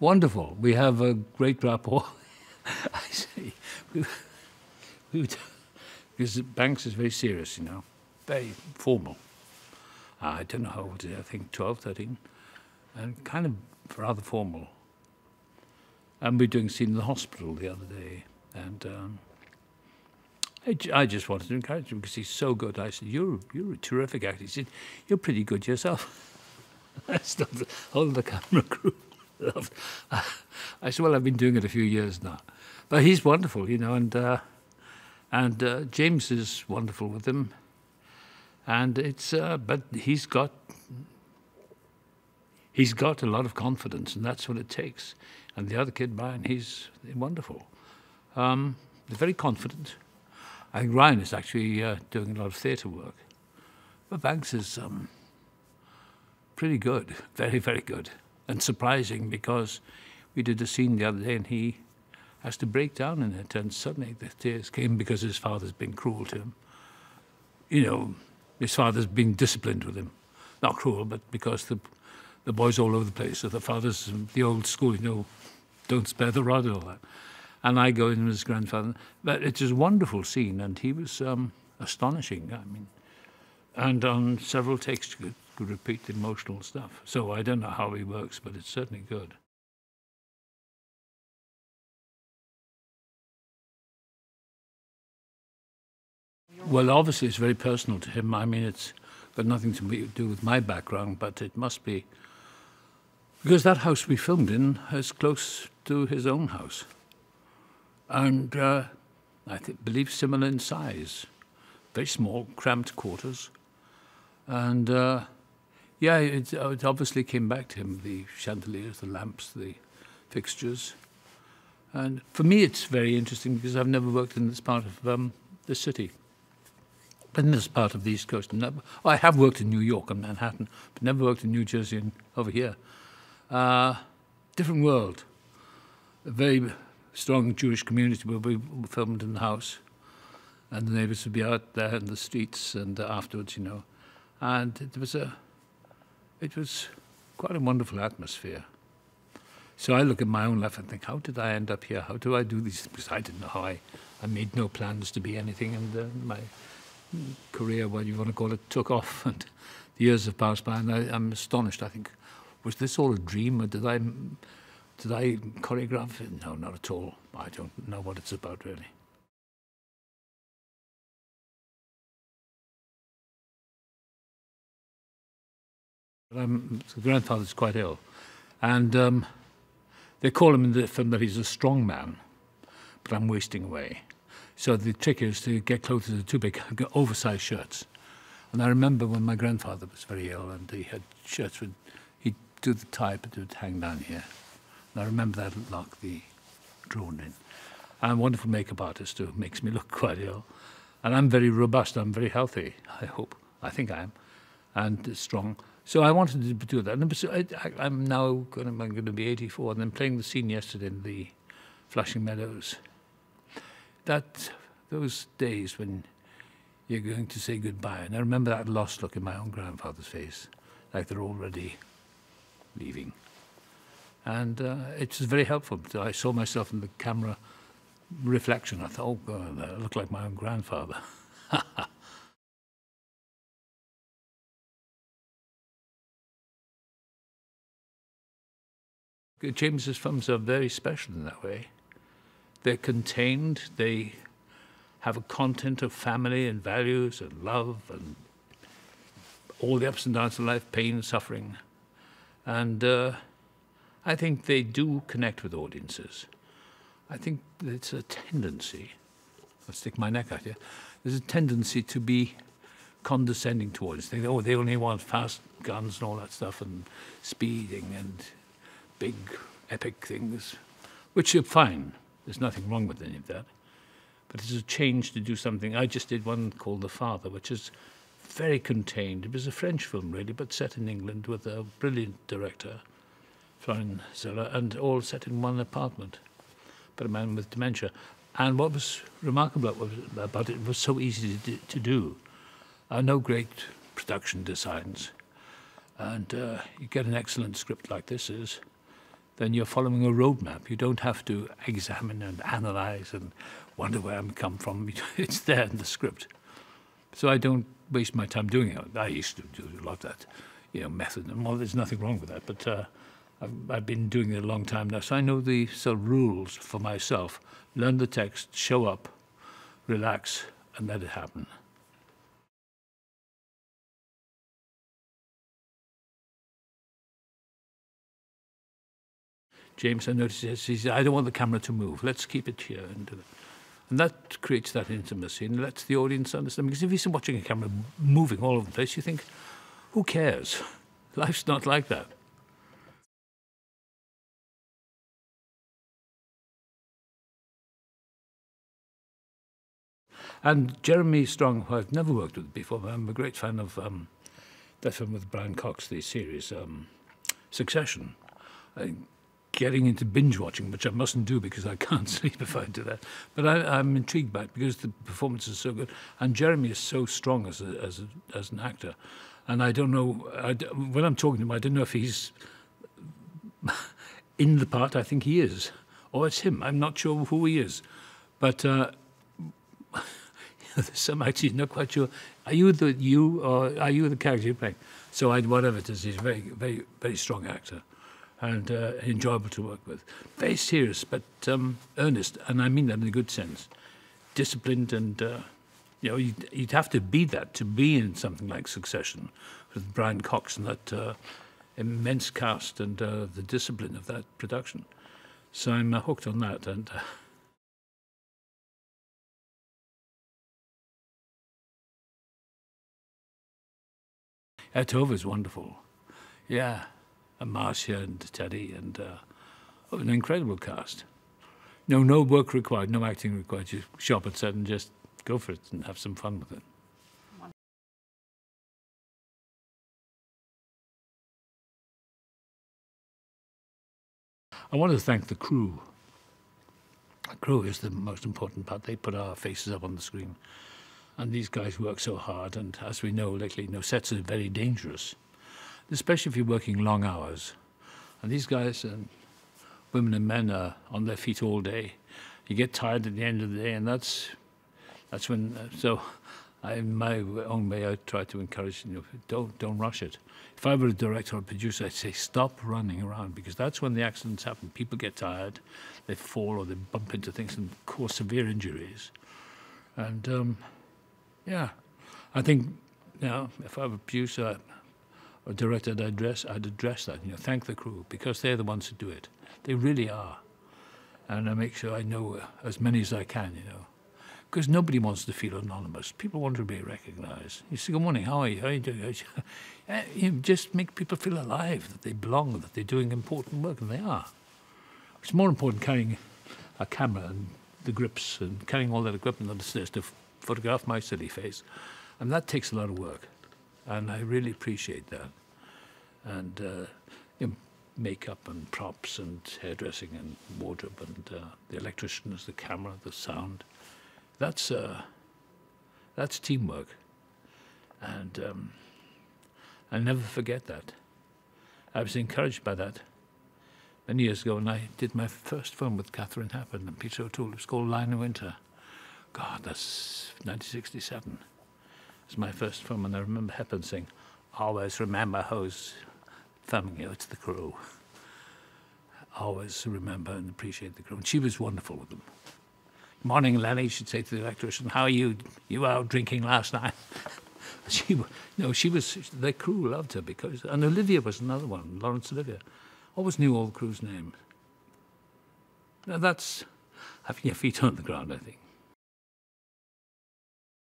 Wonderful. We have a great rapport. I say, because Banks is very serious, you know, very formal. I don't know how old he is, I think 12, 13, and kind of rather formal. And we're doing a scene in the hospital the other day, and I just wanted to encourage him because he's so good. I said, you're a terrific actor. He said, you're pretty good yourself. I stopped all the camera crew. I said, well, I've been doing it a few years now. But he's wonderful, you know, and James is wonderful with him. And it's, but he's got a lot of confidence, and that's what it takes. And the other kid, Brian, he's wonderful. They're very confident. I think Ryan is actually doing a lot of theatre work. But Banks is pretty good, very, very good. And surprising because we did a scene the other day and he has to break down in it, and suddenly the tears came because his father's been cruel to him. You know, his father's been disciplined with him. Not cruel, but because the boy's all over the place. So the father's the old school, you know, don't spare the rod and all that. And I go in with his grandfather. But it's a wonderful scene, and he was astonishing. I mean, and on several takes you could repeat the emotional stuff. So I don't know how he works, but it's certainly good. Well, obviously it's very personal to him. I mean, it's got nothing to do with my background, but it must be because that house we filmed in is close to his own house. And I believe similar in size. Very small, cramped quarters. And yeah, it obviously came back to him, the chandeliers, the lamps, the fixtures. And for me it's very interesting because I've never worked in this part of the city. But in this part of the East Coast. I have worked in New York and Manhattan, but never worked in New Jersey and over here. Different world. A very strong Jewish community where we filmed in the house, and the neighbours would be out there in the streets and afterwards, you know. And it was quite a wonderful atmosphere. So I look at my own life and think, how did I end up here? How do I do these? Because I didn't know how I made no plans to be anything, and my career, what you want to call it, took off, and the years have passed by, and I'm astonished. I think, was this all a dream, or did I choreograph it? No, not at all. I don't know what it's about, really. The grandfather's quite ill, and they call him in the film that he's a strong man, but I'm wasting away. So the trick is to get clothes that are too big, oversized shirts. And I remember when my grandfather was very ill and he had shirts, he'd do the tie, but it would hang down here. And I remember that lock, the drawn in. I'm a wonderful makeup artist who makes me look quite ill. And I'm very robust, I'm very healthy, I hope. I think I am, and strong. So I wanted to do that. And I'm now going to be 84, and I'm playing the scene yesterday in the Flushing Meadows. Those days when you're going to say goodbye. And I remember that lost look in my own grandfather's face, like they're already leaving. And it was very helpful. I saw myself in the camera reflection. I thought, oh God, I look like my own grandfather. James's films are very special in that way. They're contained, they have a content of family and values and love and all the ups and downs of life, pain and suffering. And I think they do connect with audiences. I think it's a tendency, I'll stick my neck out here, there's a tendency to be condescending towards. They think, oh, they only want fast guns and all that stuff and speeding and big epic things, which are fine. There's nothing wrong with any of that. But it's a change to do something. I just did one called The Father, which is very contained. It was a French film, really, but set in England with a brilliant director, Florian Zeller, and all set in one apartment, but a man with dementia. And what was remarkable about it was so easy to do. No great production designs. And you get an excellent script like this is, then you're following a roadmap. You don't have to examine and analyze and wonder where I'm come from. It's there in the script. So I don't waste my time doing it. I used to do a lot of that, method. And well, there's nothing wrong with that, but I've been doing it a long time now, so I know the sort of rules for myself. Learn the text, show up, relax, and let it happen. James, I noticed, he said, I don't want the camera to move. Let's keep it here. And that creates that intimacy and lets the audience understand. Because if you're watching a camera moving all over the place, you think, who cares? Life's not like that. And Jeremy Strong, who I've never worked with before, but I'm a great fan of that film with Brian Cox, the series Succession. Getting into binge watching, which I mustn't do because I can't sleep if I do that. But I'm intrigued by it because the performance is so good, and Jeremy is so strong as an actor. And I don't know when I'm talking to him, I don't know if he's in the part. I think he is, or it's him. I'm not sure who he is, but there's some actors you're not quite sure. Are you or are you the character you're playing? So whatever it is, he's a very, very, very strong actor. And enjoyable to work with. Very serious, but earnest, and I mean that in a good sense. Disciplined, and you'd have to be that to be in something like Succession with Brian Cox and that immense cast and the discipline of that production. So I'm hooked on that. And Tova is wonderful. Yeah. And Marcia and Teddy, and an incredible cast. No work required, no acting required. You show up at set and just go for it and have some fun with it. I want to thank the crew. The crew is the most important part. They put our faces up on the screen. And these guys work so hard, and as we know lately, sets are very dangerous, especially if you're working long hours. And these guys, women and men, are on their feet all day. You get tired at the end of the day, and that's when. So, in my own way, I try to encourage, don't rush it. If I were a director or producer, I'd say stop running around, because that's when the accidents happen. People get tired, they fall or they bump into things and cause severe injuries. And yeah, I think if I were a producer or director, I'd address that. Thank the crew, because they're the ones who do it. They really are. And I make sure I know as many as I can, because nobody wants to feel anonymous. People want to be recognized. You say, good morning, how are you? How are you doing? Just make people feel alive, that they belong, that they're doing important work, and they are. It's more important carrying a camera and the grips and carrying all that equipment on the stairs to photograph my silly face. And that takes a lot of work. And I really appreciate that. And makeup and props and hairdressing and wardrobe and the electricians, the camera, the sound. That's teamwork. And I'll never forget that. I was encouraged by that many years ago when I did my first film with Catherine Hepburn and Peter O'Toole. It was called Line of Winter. God, that's 1967. It was my first film, and I remember Hepburn saying, always remember who's filming you, it's the crew. Always remember and appreciate the crew. And she was wonderful with them. Morning, Lenny, she'd say to the electrician, how are you? You out drinking last night? The crew loved her because, and Olivia was another one, Laurence Olivier. Always knew all the crew's names. Now that's having your feet on the ground, I think.